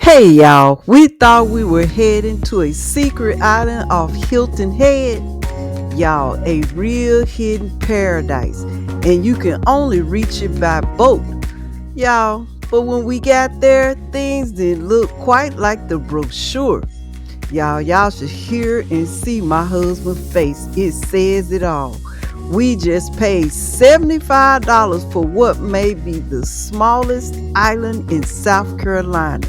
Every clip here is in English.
Hey y'all, we thought we were heading to a secret island off Hilton Head. Y'all, a real hidden paradise, and you can only reach it by boat. Y'all, but when we got there, things didn't look quite like the brochure. Y'all should hear and see my husband's face. It says it all. We just paid $75 for what may be the smallest island in South Carolina.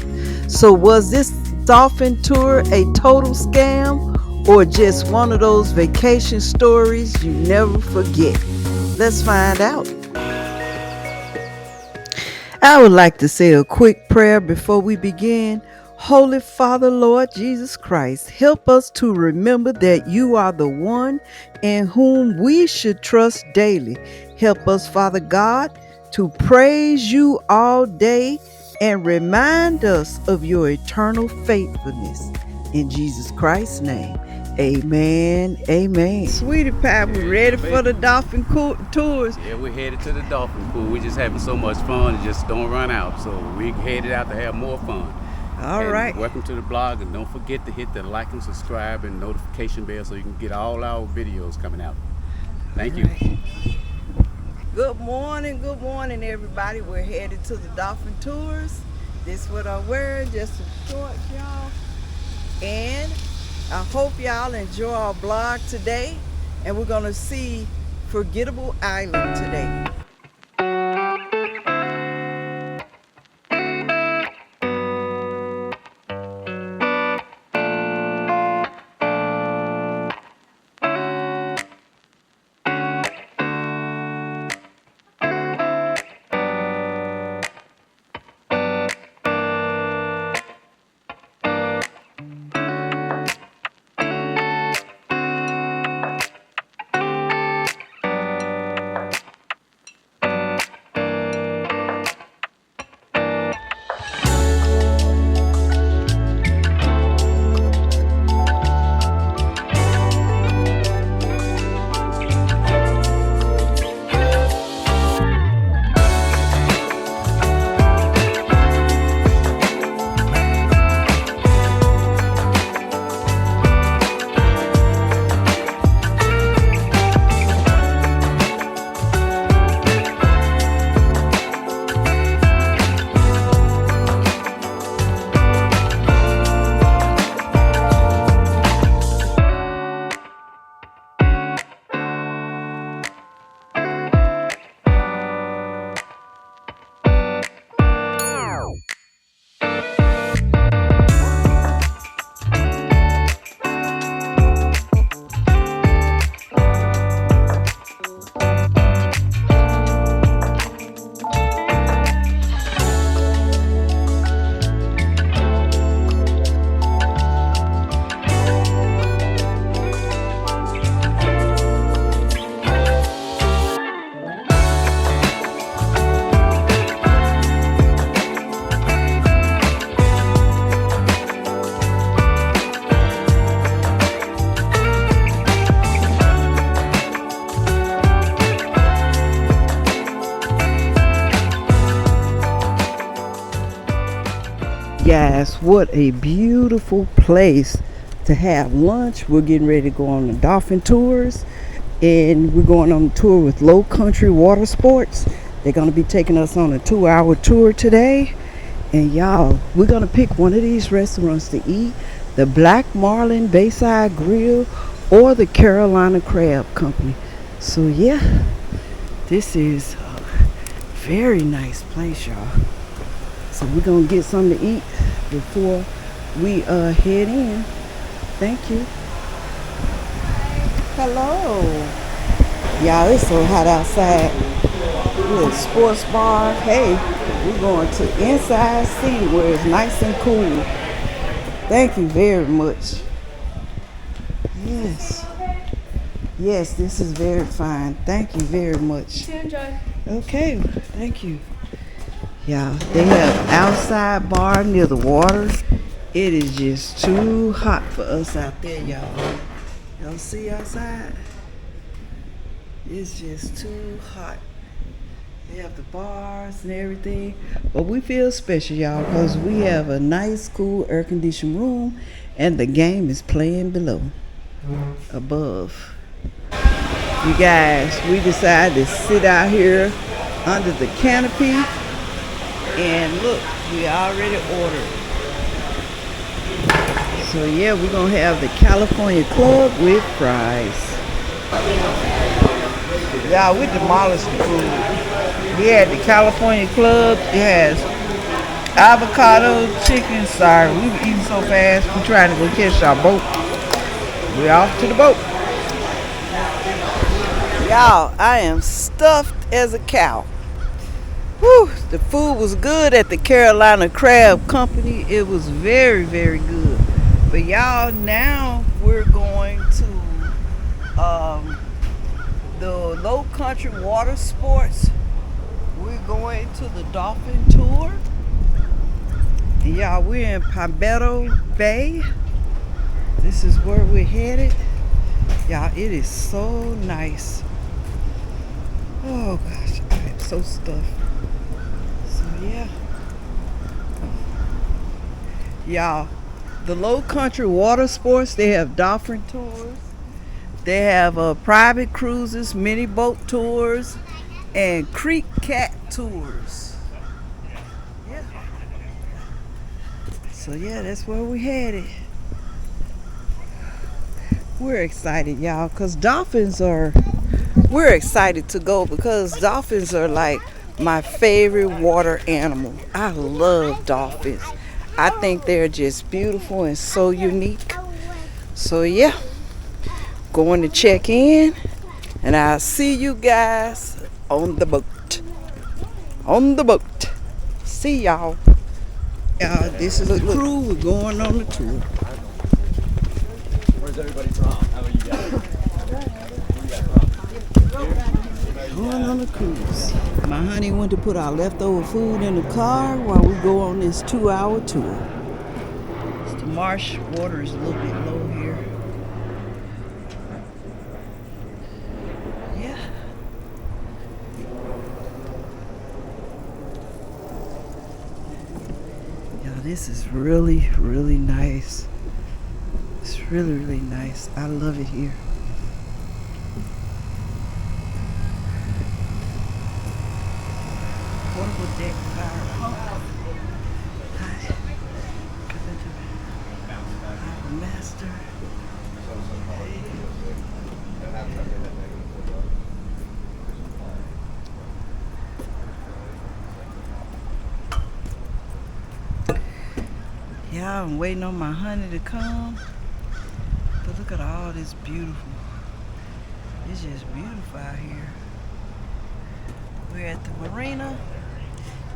So was this dolphin tour a total scam or just one of those vacation stories you never forget? Let's find out. I would like to say a quick prayer before we begin. Holy Father, Lord Jesus Christ, help us to remember that you are the one in whom we should trust daily. Help us, Father God, to praise you all day and remind us of your eternal faithfulness. In Jesus Christ's name, amen, amen. Sweetie Pie, we ready for the dolphin tours? Yeah, we're headed to the dolphin pool. We're just having so much fun, it just don't run out. So we headed out to have more fun. All right. Welcome to the blog, and don't forget to hit the like and subscribe and notification bell so you can get all our videos coming out. Thank you. Good morning, everybody. We're headed to the dolphin tours. This is what I'm wearing, just some shorts, y'all. And I hope y'all enjoy our blog today. And we're gonna see Forgettable Island today. Guys, what a beautiful place to have lunch. We're getting ready to go on the dolphin tours, and we're going on a tour with Low Country Water Sports. They're going to be taking us on a 2-hour tour today. And y'all, we're going to pick one of these restaurants to eat: the Black Marlin Bayside Grill or the Carolina Crab Company. So yeah, this is a very nice place, y'all. So we're going to get something to eat before we head in. Thank you. Hello. Y'all, it's so hot outside. We're at sports bar. Hey, we're going to inside seating where it's nice and cool. Thank you very much. Yes. Yes, this is very fine. Thank you very much. Enjoy. Okay, thank you. Yeah, they have outside bar near the water. It is just too hot for us out there, y'all. Y'all see outside? It's just too hot. They have the bars and everything. But we feel special, y'all, because we have a nice, cool, air-conditioned room, and the game is playing below, above. You guys, we decided to sit out here under the canopy, and look, we already ordered. So yeah, we're gonna have the California Club with fries. Y'all, we demolished the food. We had the California Club. It has avocado, chicken. Sorry, we were eating so fast. We trying to go catch our boat. We're off to the boat. Y'all, I am stuffed as a cow. Whew, the food was good at the Carolina Crab Company. It was very, very good. But y'all, now we're going to the Low Country Water Sports. We're going to the Dolphin tour. And y'all, we're in Palmetto Bay. This is where we're headed. Y'all, it is so nice. Oh gosh, I am so stuffed. So yeah. Y'all, the Low Country Water Sports, they have dolphin tours. They have private cruises, mini boat tours, and creek cat tours. Yeah. So yeah, that's where we headed. We're excited, y'all, because we're excited to go because dolphins are like my favorite water animal. I love dolphins. I think they're just beautiful and so unique. So yeah, going to check in, and I'll see you guys on the boat. On the boat. See y'all. This is the crew. We're going on the tour. Where's everybody from? How are you guys? Going on a cruise. My honey went to put our leftover food in the car while we go on this 2-hour tour. The marsh water is a little bit low here. Yeah. Yeah, this is really, really nice. It's really, really nice. I love it here. Portable deck fire pump. Master. Yeah, I'm waiting on my honey to come. But look at all this beautiful. It's just beautiful out here. We're at the marina.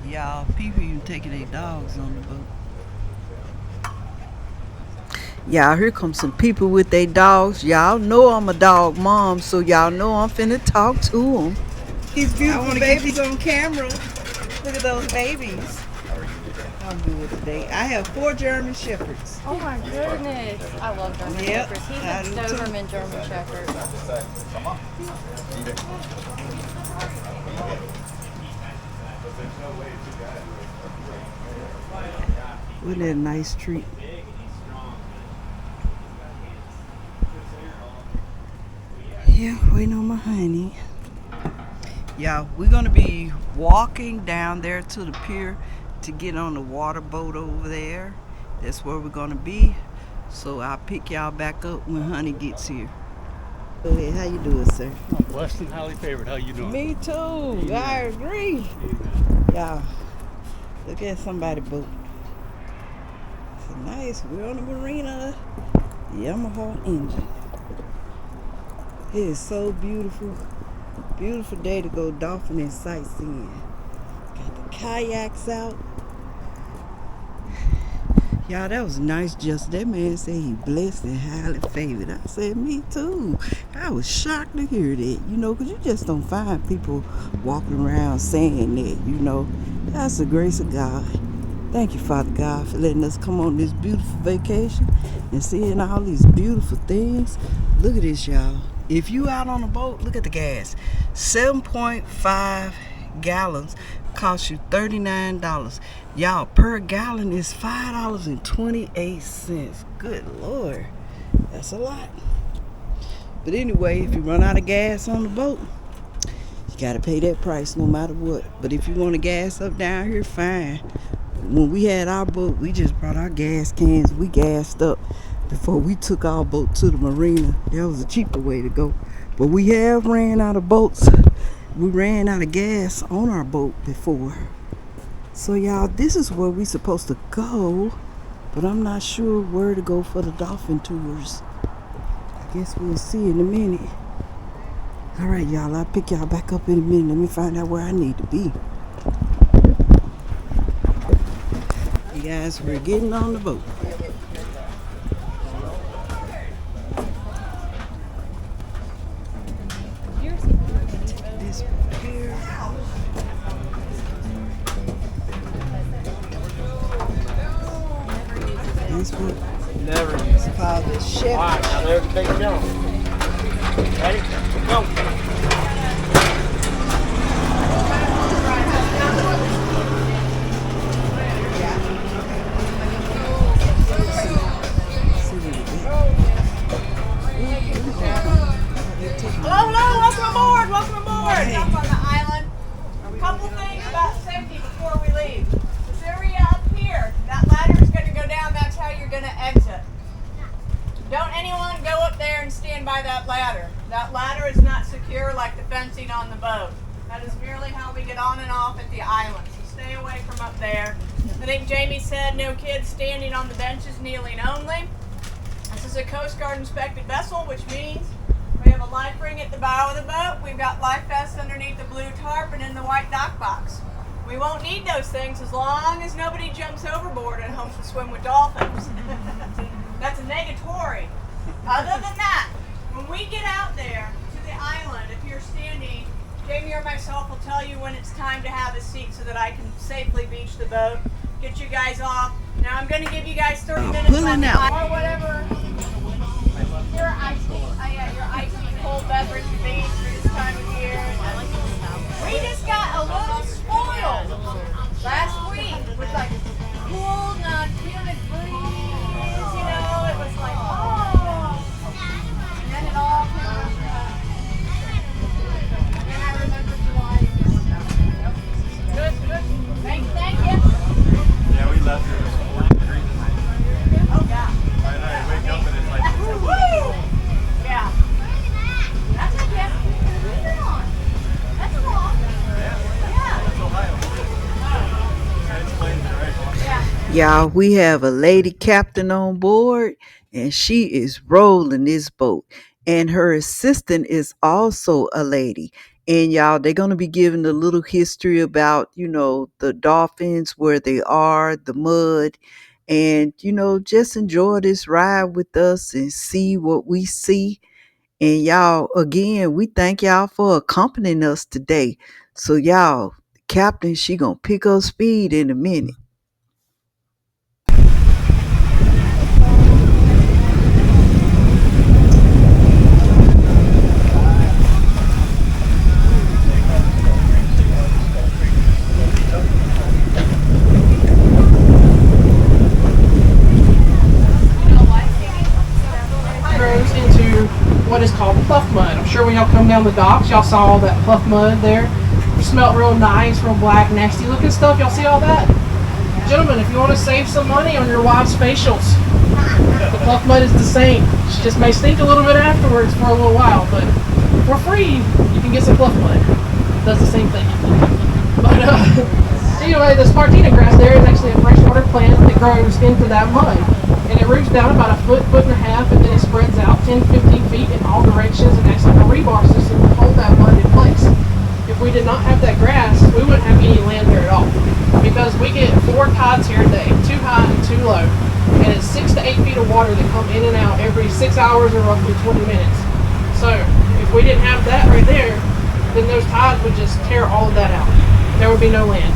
Y'all, people even taking their dogs on the boat. Y'all, here comes some people with their dogs. Y'all know I'm a dog mom, so y'all know I'm finna talk to them. These beautiful babies on camera. Look at those babies. I'm good today. I have 4 German Shepherds. Oh my goodness. I love German Shepherds. He's a Doberman German Shepherd. Wasn't that a nice treat? Yeah, waiting on my honey. Yeah, we're gonna be walking down there to the pier to get on the water boat over there. That's where we're gonna be. So I'll pick y'all back up when honey gets here. Go ahead, how you doing, sir? I'm blessed and highly favored. How you doing? Me too. Amen. I agree. Y'all, look at somebody's boat. It's nice. We're on the marina. Yamaha engine. It is so beautiful. Beautiful day to go dolphin and sightseeing. Got the kayaks out. Y'all, that was nice. Just that man said he blessed and highly favored. I said, me too. I was shocked to hear that, you know, because you just don't find people walking around saying that, you know. That's the grace of God. Thank you, Father God, for letting us come on this beautiful vacation and seeing all these beautiful things. Look at this, y'all. If you out on a boat, look at the gas. 7.5 gallons cost you $39. Y'all, per gallon is $5.28. Good Lord. That's a lot. But anyway, if you run out of gas on the boat, you gotta pay that price no matter what. But if you want to gas up down here, fine. When we had our boat, we just brought our gas cans. We gassed up before we took our boat to the marina. That was a cheaper way to go. But we have ran out of boats. We ran out of gas on our boat before. So y'all, this is where we supposed to go, but I'm not sure where to go for the dolphin tours. I guess we'll see in a minute. All right, y'all, I'll pick y'all back up in a minute. Let me find out where I need to be. You guys, we're getting on the boat. This boat here. This boat. Never use it. Called the Chef. All right, now there's a big jump. Ready? Go. Hello, welcome aboard, welcome aboard. Up on the island. A couple things about safety before we leave. This area up here, that ladder is going to go down, that's how you're going to exit. Don't anyone go up there and stand by that ladder. That ladder is not secure like the fencing on the boat. That is merely how we get on and off at the island, so stay away from up there. I think Jamie said no kids standing on the benches, kneeling only. This is a Coast Guard inspected vessel, which means we have a life ring at the bow of the boat. We've got life vests underneath the blue tarp and in the white dock box. We won't need those things as long as nobody jumps overboard and hopes to swim with dolphins. That's a negatory. Other than that, when we get out there to the island, if you're standing, Jamie or myself will tell you when it's time to have a seat so that I can safely beach the boat, get you guys off. Now I'm going to give you guys 30 minutes pulling left out. or whatever. Your icy cold beverage beach for this time of year. We just got a little spoiled last week with like cool, non-humid breeze. You know, it was like, oh. And then it all came out. And I remember July. Good. Thank you. Yeah, we left here. It was 40 degrees at night. Oh, yeah. I know, you wake up and it's like, Woo! Yeah. That's okay. That's cool. Yeah. that's Ohio. That explains it, right? Yeah. Y'all, we have a lady captain on board, and she is rolling this boat. And her assistant is also a lady. And y'all, they're going to be giving a little history about, the dolphins, where they are, the mud. And, just enjoy this ride with us and see what we see. And y'all, again, we thank y'all for accompanying us today. So y'all, Captain, she going to pick up speed in a minute. Grows into what is called pluff mud. I'm sure when y'all come down the docks, y'all saw all that pluff mud there. It smelled real nice, real black, nasty looking stuff. Y'all see all that? Gentlemen, if you want to save some money on your wives' facials, the pluff mud is the same. It just may stink a little bit afterwards for a little while, but for free, you can get some pluff mud. It does the same thing. But anyway, the Spartina grass there is actually a freshwater plant that grows into that mud. And it roots down about a foot and a half, and then it spreads out 10, 15 feet in all directions and acts like a rebar system to hold that mud in place. If we did not have that grass, we wouldn't have any land there at all. Because we get 4 tides here a day, 2 high and 2 low. And it's 6 to 8 feet of water that come in and out every 6 hours or roughly 20 minutes. So if we didn't have that right there, then those tides would just tear all of that out. There would be no land.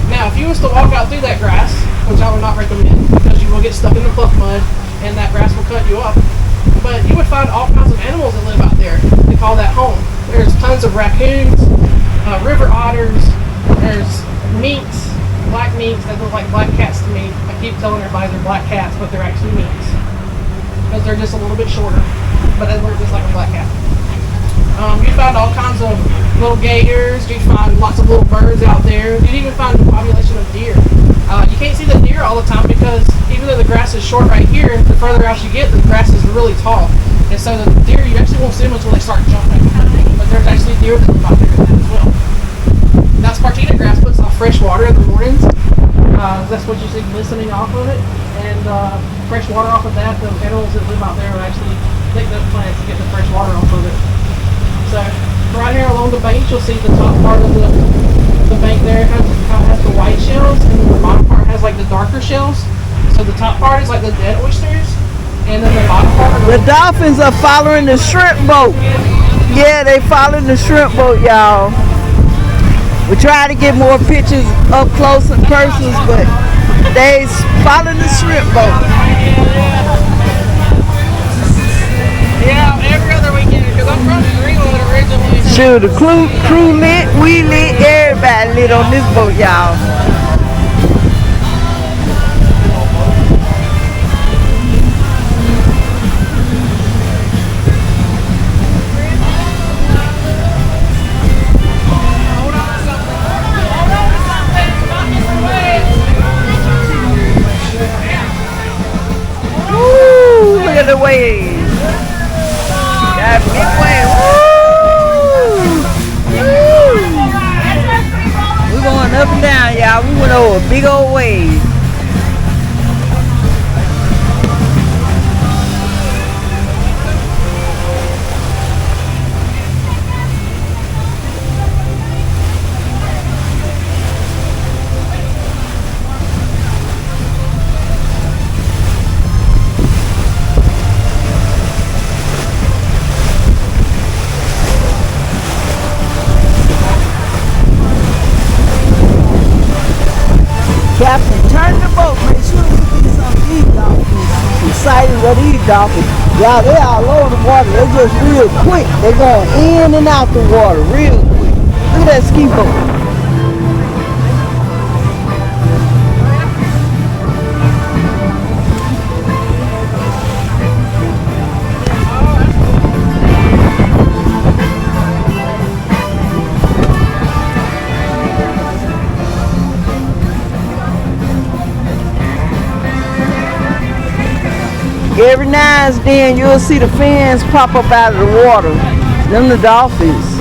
Now, if you was to walk out through that grass, which I would not recommend, because you will get stuck in the pluff mud and that grass will cut you up, but you would find all kinds of animals that live out there. They call that home. There's tons of raccoons, river otters. There's minks, black minks that look like black cats to me. I keep telling everybody they're black cats, but they're actually minks because they're just a little bit shorter, but they look just like a black cat. You find all kinds of little gators. You find lots of little birds out there. You even find a population of deer. You can't see the deer all the time because even though the grass is short right here, the further out you get, the grass is really tall. And so the deer, you actually won't see them until they start jumping. But there's actually deer that live out there as well. That Spartina grass puts off fresh water in the mornings. That's what you see glistening off of it. And fresh water off of that, the animals that live out there will actually lick those plants to get the fresh water off of it. So right here along the bank, you'll see the top part of the bank there has the white shells, and then the bottom part has like the darker shells. So the top part is like the dead oysters, and then the bottom part The dolphins are following the shrimp boat. Yeah, they following the shrimp boat, y'all. We try to get more pictures up close and personal, but they following the shrimp boat. Yeah, every other weekend, because I'm from Greenwood originally. Sure, the crew lit, we lit, everybody lit on this boat, y'all. Woo, look at the waves. That big wave. Woo! We're going up and down, y'all. We went over a big old wave. Captain, turn the boat. Make sure we get some of these dolphins. Some sightings of these dolphins. Y'all, they all over the water. They're just real quick. They're going in and out the water real quick. Look at that ski boat. Every now and then you'll see the fins pop up out of the water. Them the dolphins.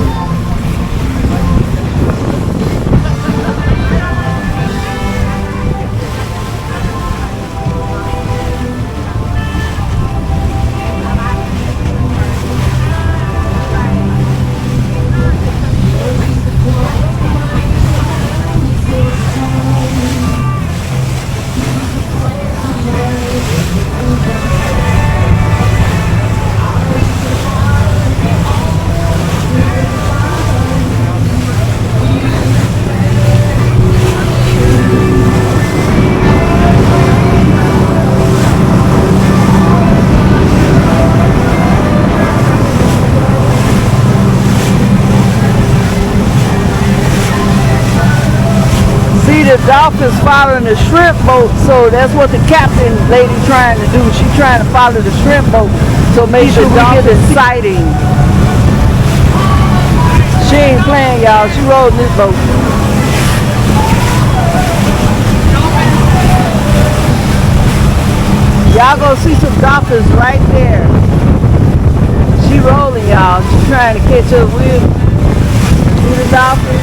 The dolphins following the shrimp boat, so that's what the captain lady trying to do. She's trying to follow the shrimp boat, so make sure we get the sighting. She ain't playing, y'all. She rolling this boat. Y'all gonna see some dolphins right there. She rolling, y'all. She's trying to catch up with the dolphins.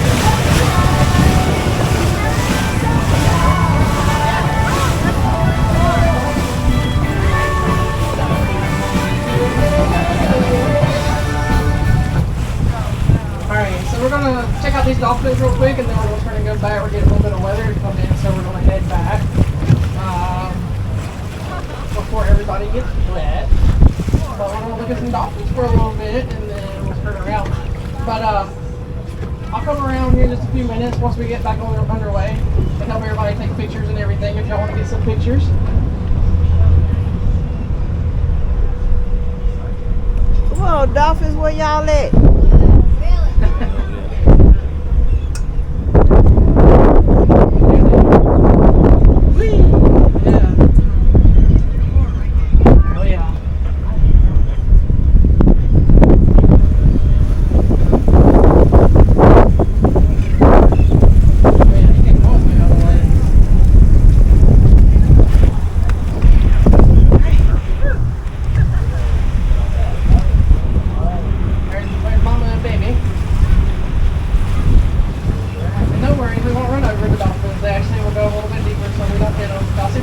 We're going to check out these dolphins real quick, and then we're going to go back. We're getting a little bit of weather to come in, so we're going to head back before everybody gets wet. But we're going to look at some dolphins for a little bit, and then we'll turn around. But I'll come around here in just a few minutes once we get back underway and help everybody take pictures and everything if y'all want to get some pictures. Come on, dolphins, where y'all at?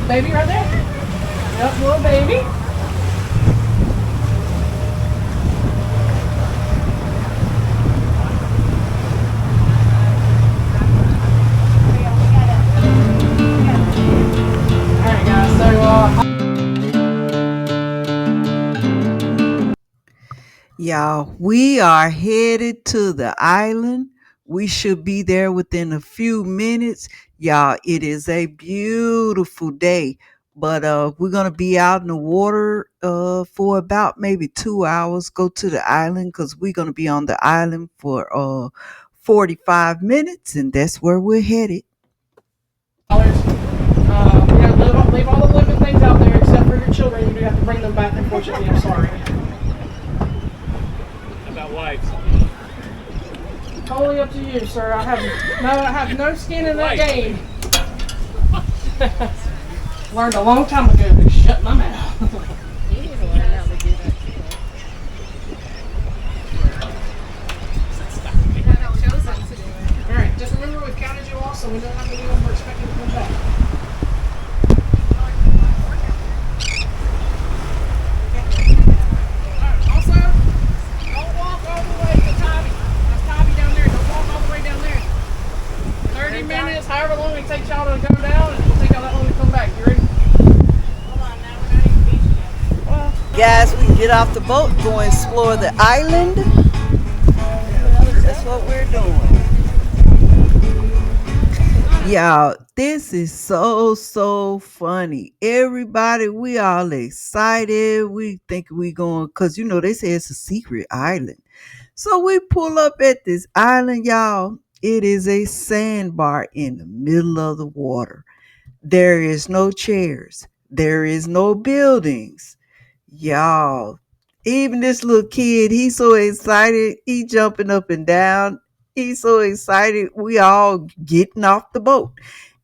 Baby right there. Yep, little baby. Alright guys, so Y'all, we are headed to the island. We should be there within a few minutes. Y'all, it is a beautiful day, but we're gonna be out in the water for about maybe 2 hours. Go to the island because we're gonna be on the island for 45 minutes, and that's where we're headed. we gotta leave all the living things out there except for your children. You do have to bring them back, unfortunately. I'm sorry. About wives. Totally up to you, sir. I have no skin in that game. Learned a long time ago to shut my mouth. Alright, just remember we've counted you all, so we don't have anyone we're expecting to come back. Also, don't walk all the way to Tommy. That's Tommy down there. Don't walk all the way down there. 30 minutes, however long it takes y'all to go down, and it'll take y'all that long to come back. You ready? Hold on, now we're not even beaching yet. Guys, we can get off the boat, go and explore the island. That's what we're doing. Y'all, this is so funny. Everybody, we all excited. We think we going, because they say it's a secret island. So we pull up at this island, y'all. It is a sandbar in the middle of the water. There is no chairs. There is no buildings. Y'all, even this little kid, he's so excited. He jumping up and down. He's so excited. We all getting off the boat.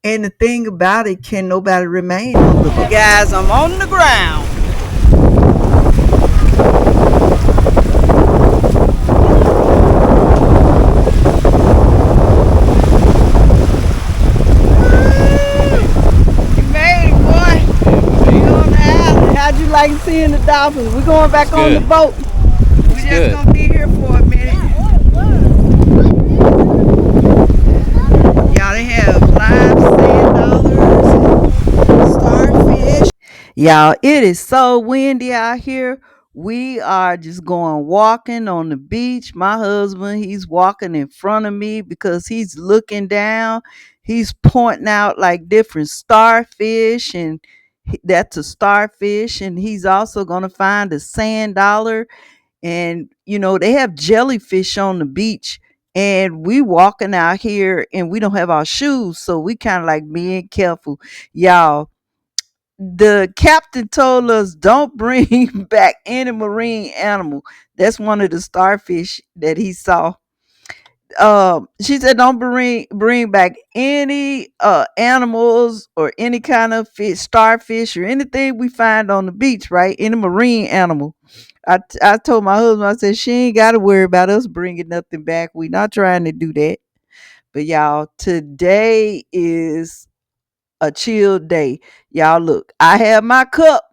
And the thing about it, can nobody remain on the boat? Guys, I'm on the ground. You made it, boy. You on the island. How'd you like seeing the dolphins? We're going back on the boat. We're just going to be here for a minute. Y'all, they have live sand dollars and starfish. Y'all, it is so windy out here. We are just going walking on the beach. My husband, he's walking in front of me because he's looking down. He's pointing out like different starfish, and that's a starfish. And he's also going to find a sand dollar. And, they have jellyfish on the beach. And we walking out here and we don't have our shoes. So we kind of like being careful. Y'all, the captain told us don't bring back any marine animal. That's one of the starfish that he saw. She said don't bring back any animals or any kind of fish, starfish or anything we find on the beach, right? Any marine animal. I told my husband, I said, she ain't got to worry about us bringing nothing back. We not trying to do that. But y'all, today is a chill day. Y'all, look, I have my cup.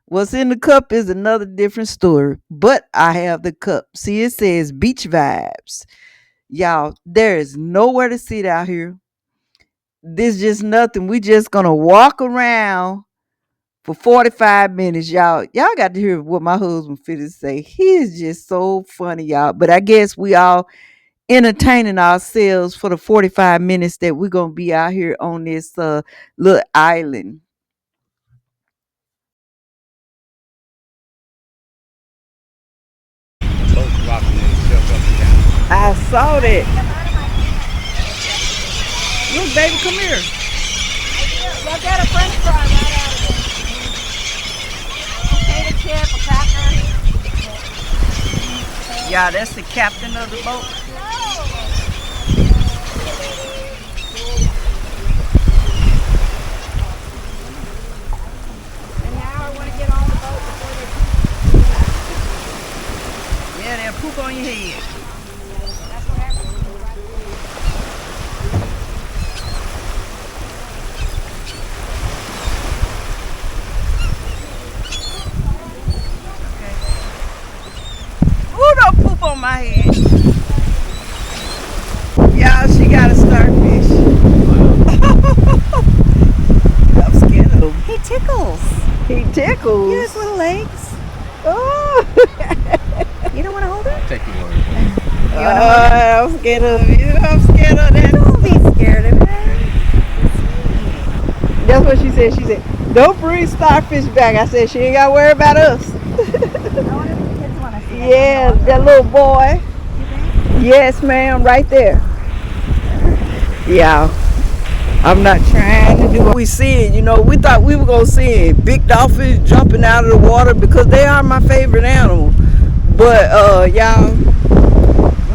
What's in the cup is another different story, but I have the cup. See, it says beach vibes. Y'all, there is nowhere to sit out here. This just nothing. We just gonna walk around for 45 minutes, y'all. Y'all got to hear what my husband finna say. He is just so funny, y'all. But I guess we all entertaining ourselves for the 45 minutes that we're gonna be out here on this little island. I saw that. Look, baby, come here. Look at a french fry right out of it. Potato chip, a cracker. Yeah, that's the captain of the boat. And now I want to get on the boat before they poop. Yeah, they'll poop on your head. That's what happens. tickles. He tickles. He has little legs. Oh. You don't want to hold him? Take your word. I'm scared of you. I'm scared of that. Don't be scared of him. That's what she said. She said, don't bring starfish back. I said, she ain't got to worry about us. I wonder if the kids want to see that. Yeah, that little boy. Yes, ma'am, right there. Yeah. I'm not trying to do what we see. You know, we thought we were going to see big dolphins jumping out of the water because they are my favorite animal. But, y'all,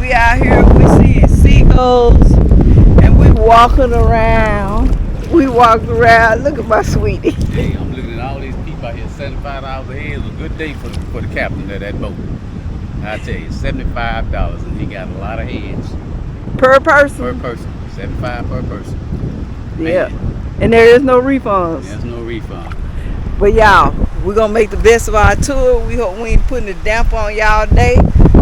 we out here, we seeing seagulls, and we walking around. We walked around. Look at my sweetie. Hey, I'm looking at all these people out here, $75 a head. It's a good day for the captain of that boat. I tell you, $75, and he got a lot of heads. Per person? Per person. $75 per person. Yeah. Man. And there is no refunds. There's no refund. But y'all, we're going to make the best of our tour. We hope we ain't putting a damper on y'all day,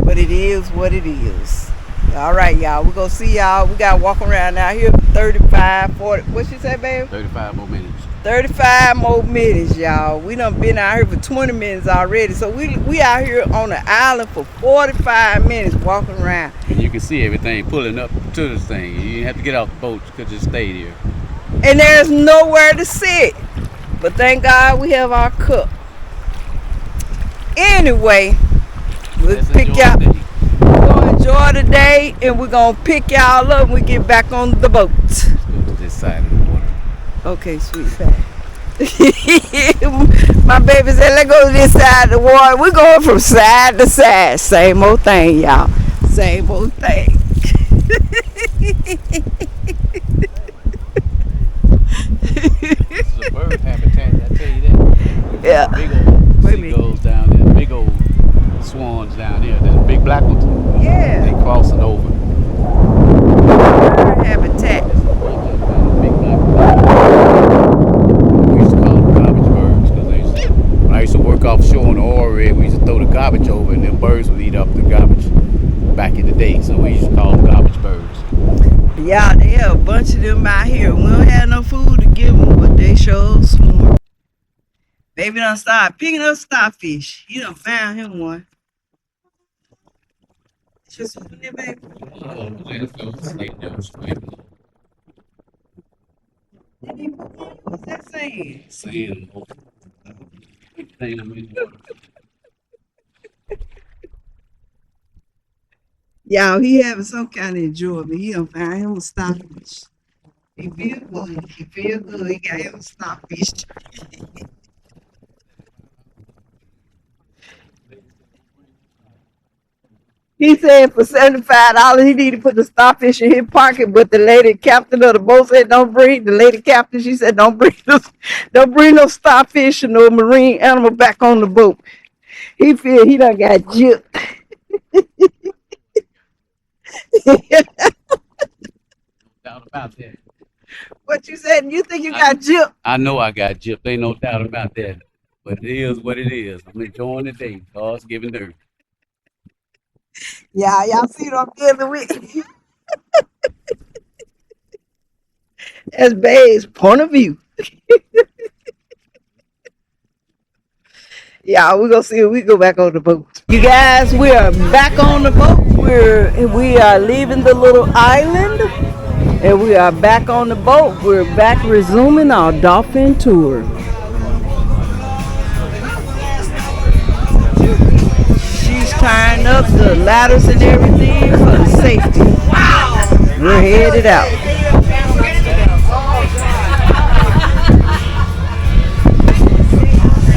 but it is what it is. All right, y'all. We're going to see y'all. We got to walk around out here for 35, 40. What she say, baby? 35 more minutes. 35 more minutes, y'all. We done been out here for 20 minutes already. So we out here on the island for 45 minutes walking around. And you can see everything pulling up to this thing. You didn't have to get off the boat. You could just stay here. And there's nowhere to sit. But thank God we have our cup. Anyway, we'll pick y'all. We're going to enjoy the day, and we're going to pick y'all up when we get back on the boat. Let's go to this side of the water. Okay, sweet fat. My baby said, let's go to this side of the water. We're going from side to side. Same old thing, y'all. Same old thing. This is a bird habitat, I tell you that. Yeah. Big old seagulls down there, big old swans down there. There's big black ones. Yeah. They crossing over. Bird habitat. Big black ones. We used to call them garbage birds because when I used to work offshore on the oil rig, we used to throw the garbage over and them birds would eat up the garbage back in the day. So we used to call them garbage birds. Yeah, they have a bunch of them out here. We don't have no food to give them, but they sure smart. Baby done started picking up starfish. He done found him one. Just swimming there, baby. What's that saying? Saying, Y'all, he having some kind of enjoyment. He done found him a starfish. He feel good. He feel good. He got him a starfish. He said for $75 he need to put the starfish in his pocket, but the lady captain of the boat said don't bring. The lady captain, she said don't bring no starfish or no marine animal back on the boat. He feel he done got gypped. doubt about that. What you said? You think you got gypped? I know I got gypped. Ain't no doubt about that. But it is what it is. I'm enjoying the day. God's given earth. Yeah, y'all see what I'm dealing with? That's Babe's point of view. Yeah, we're gonna see if we go back on the boat. You guys, we are back on the boat. We are leaving the little island, and we are back on the boat. We're back resuming our dolphin tour. She's tying up the ladders and everything for the safety. We're headed out.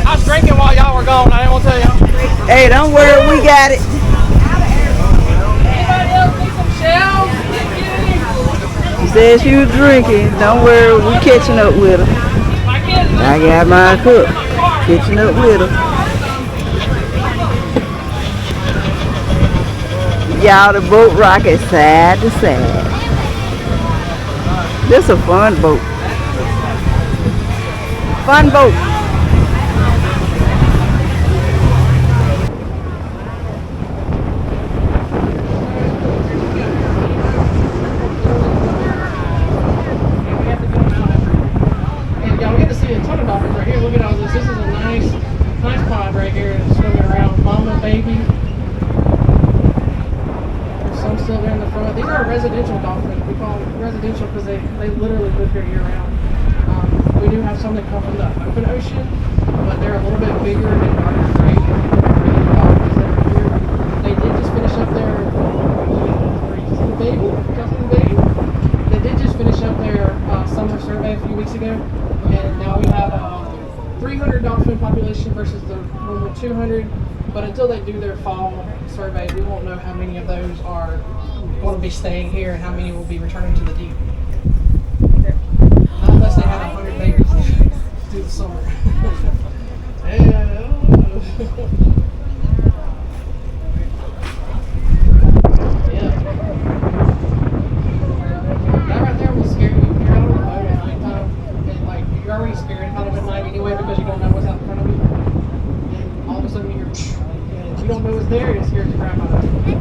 I was drinking while y'all were gone. I didn't want to tell y'all. Hey, don't worry, we got it. Anybody else need some shells? She said she was drinking. Don't worry, we catching up with her. I got my cup. Catching up with her. Y'all, the boat rocking side to side. This a fun boat. Fun boat. And y'all get to see a ton of dolphins right here. Look residential dolphins. We call them residential because they literally live here year round. We do have some that come from the open ocean, but they're a little bit bigger and darker gray than the regular dolphins that are here. They did just finish up their baby. They did just finish up their summer survey a few weeks ago, and now we have a 300 dolphin population versus the normal 200. But until they do their fall survey, we won't know how many of those are going to be staying here and how many will be returning to the deep. Not unless they had 100 babies through the summer. Yeah. That right there will scare you if you're out on the boat at nighttime. And like you're already scared out of it at night anyway because you don't know what's out in front of you. And all of a sudden you hear, and you don't know what's there, it scares the crap out of you.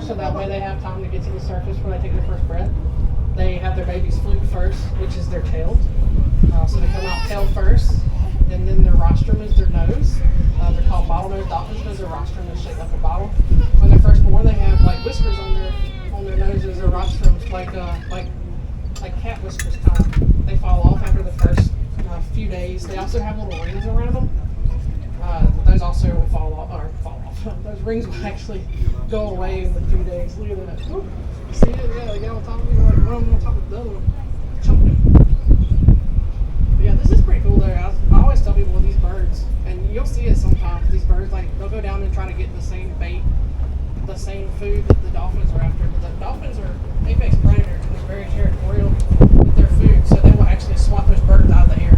So that way they have time to get to the surface when they take their first breath. They have their babies fluke first, which is their tail. So they come out tail first, and then their rostrum is their nose. They're called bottlenose dolphins because their rostrum is shaped like a bottle. When they're first born, they have like whiskers on their noses or rostrums, like cat whiskers kind of. They fall off after the first few days. They also have little rings around them. Those also will fall off. Those rings will actually go away in a few days. Look at that. Ooh, you see it? Yeah, they got on top of me, like one on top of the other one. Choking. But yeah, this is pretty cool there. I always tell people with these birds, and you'll see it sometimes, these birds, like, they'll go down and try to get the same bait, the same food that the dolphins are after. But the dolphins are apex predators, and they're very territorial with their food, so they will actually swat those birds out of the air.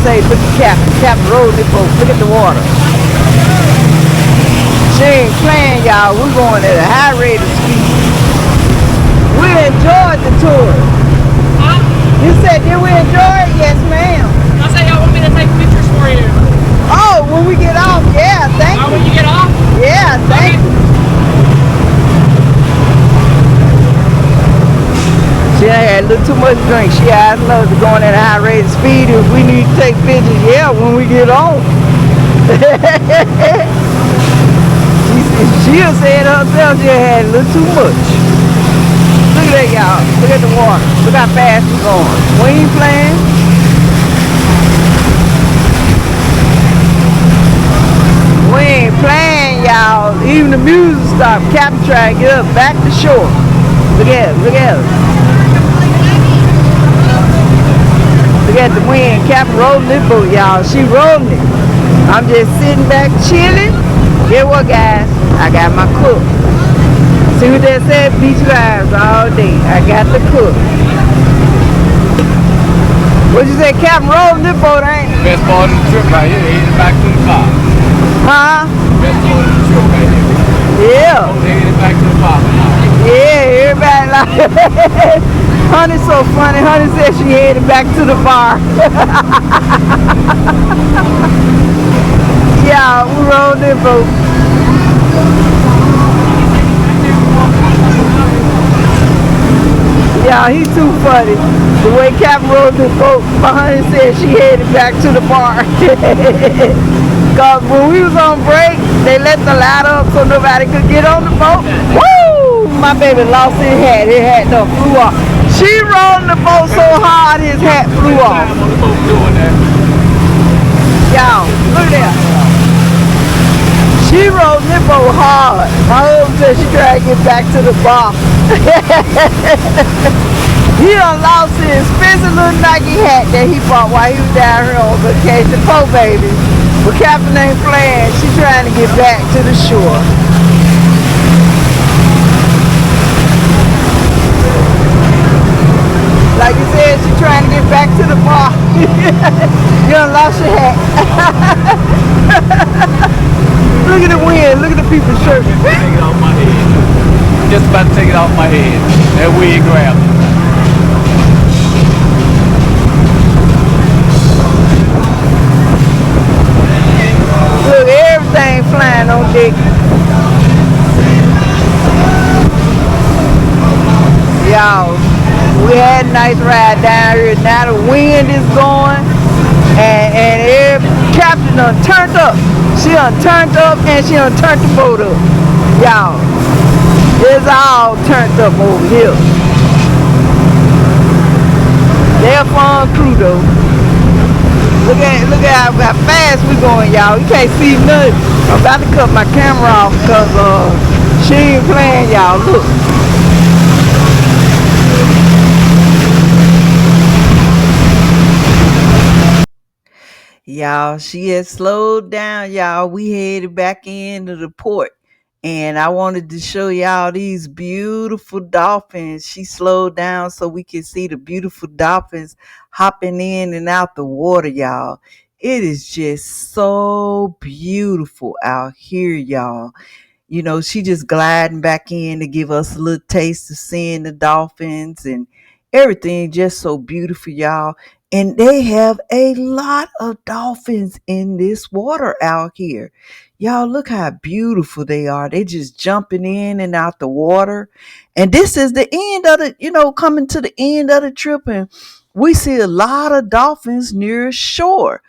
Look at Captain rode the boat. Look at the water. She ain't playing, y'all. We're going at a high rate of speed. We enjoyed the tour. Huh? You said, did we enjoy it? Yes, ma'am. I said y'all want me to take pictures for you. Oh, when we get off, yeah, thank you. Oh, when you get off? Yeah, thank you. She had a little too much drink. She asked us to go at a high rate of speed if we need to take pictures. Yeah, when we get on. She said herself she had a little too much. Look at that, y'all. Look at the water. Look how fast we're going. We ain't playing. We ain't playing, y'all. Even the music stopped. Captain trying to get us back to shore. Look at us. Look at us. Look at the wind. Captain rolling this boat, y'all. She rolling it. I'm just sitting back chilling. Guess what, guys? I got my cook. See what they said? Beach vibes all day. I got the cook. What you say? Captain rolling this boat, ain't it? Best part of the trip right here, heading back to the car. Huh? Best part of the trip right here. Yeah. Heading back to the car now. Yeah, everybody like Honey's so funny. Honey said she headed back to the bar. Yeah, we rode this boat. Yeah, he too funny. The way Captain rode this boat, my honey said she headed back to the bar. Cause when we was on break, they let the ladder up so nobody could get on the boat. Woo! My baby lost his hat. His hat done flew off. She rolled the boat so hard his hat flew off. Y'all, look at that. She rolled the boat hard. My husband said she tried to get back to the bar. He done lost his expensive little Nike hat that he bought while he was down here on vacation. Poor baby. But Captain ain't playing. She's trying to get back to the shore. Like you said, she's trying to get back to the bar. You done lost your hat. Look at the wind. Look at the people's shirt. Take it off my head. Just about to take it off my head. That wig grabbed it. Look, everything flying on deck. Y'all, we had a nice ride down here. Now the wind is going, and every captain done turned up. She done turned up, and she done turned the boat up. Y'all, it's all turned up over here. They're a fun crew though. Look at how fast we going, y'all. You can't see nothing. I'm about to cut my camera off because she ain't playing, y'all. Look. Y'all, she had slowed down, y'all. We headed back into the port. And I wanted to show y'all these beautiful dolphins. She slowed down so we could see the beautiful dolphins hopping in and out the water, y'all. It is just so beautiful out here, y'all. You know, she just gliding back in to give us a little taste of seeing the dolphins and everything just so beautiful, y'all. And they have a lot of dolphins in this water out here. Y'all, look how beautiful they are. They just jumping in and out the water. And this is the end of the, coming to the end of the trip. And we see a lot of dolphins near shore.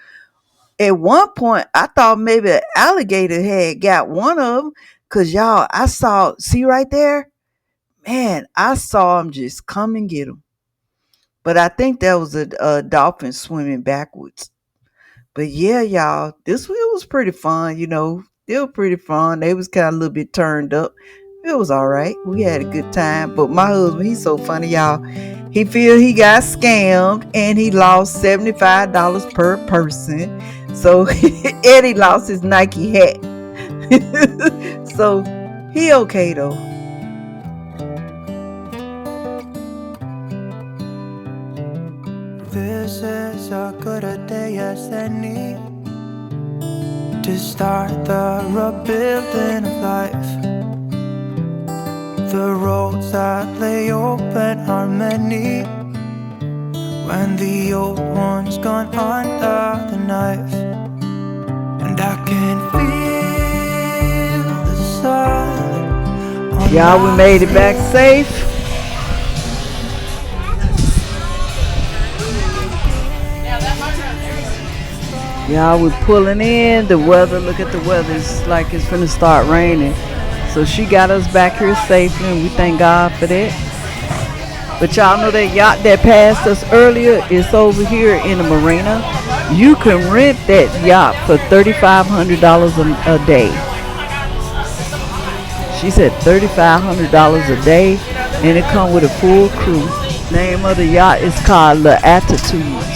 At one point, I thought maybe an alligator had got one of them. Because, y'all, see right there? Man, I saw him just come and get them. But I think that was a dolphin swimming backwards. But yeah, y'all, it was pretty fun, They were pretty fun. They was kind of a little bit turned up. It was all right. We had a good time. But my husband, he's so funny, y'all. He feel he got scammed and he lost $75 per person. So Eddie lost his Nike hat. So he okay though. This is as good a day as any to start the rebuilding of life. The roads that lay open are many when the old one's gone under the knife. And I can feel the sun. Y'all, we made it back safe. Y'all, we're pulling in. The weather, look at the weather. It's like it's finna start raining. So she got us back here safely, and we thank God for that. But y'all know that yacht that passed us earlier is over here in the marina. You can rent that yacht for $3,500 a day. She said $3,500 a day, and it come with a full crew. Name of the yacht is called Le Attitudes.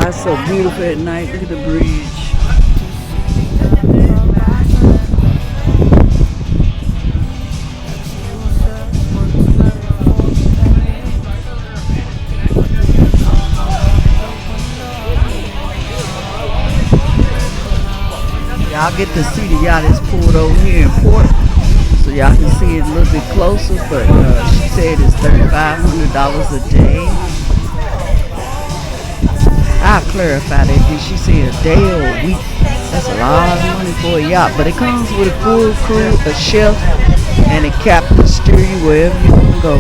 It's so beautiful at night. Look at the bridge. Y'all get to see the yacht is pulled over here in port, so y'all can see it a little bit closer. But she said it's $3,500 a day. I'll clarify that. Did she say a day or a week? That's a lot of money for a yacht. But it comes with a full crew, a chef, and a captain to steer you wherever you want to go.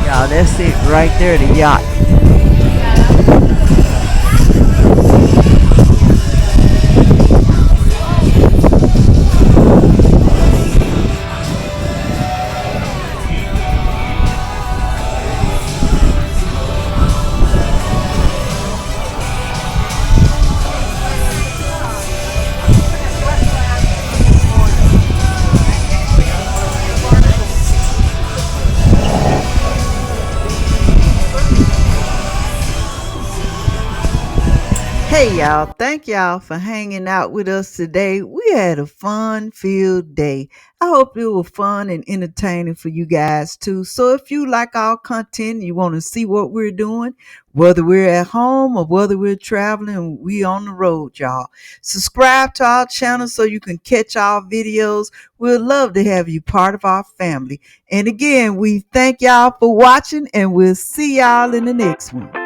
Y'all, that's it right there, the yacht. Hey y'all, thank y'all for hanging out with us today. We had a fun-filled day. I hope it was fun and entertaining for you guys too. So if you like our content, you want to see what we're doing, whether we're at home or whether we're traveling, we on the road, y'all. Subscribe to our channel so you can catch our videos. We'd love to have you part of our family. And again, we thank y'all for watching and we'll see y'all in the next one.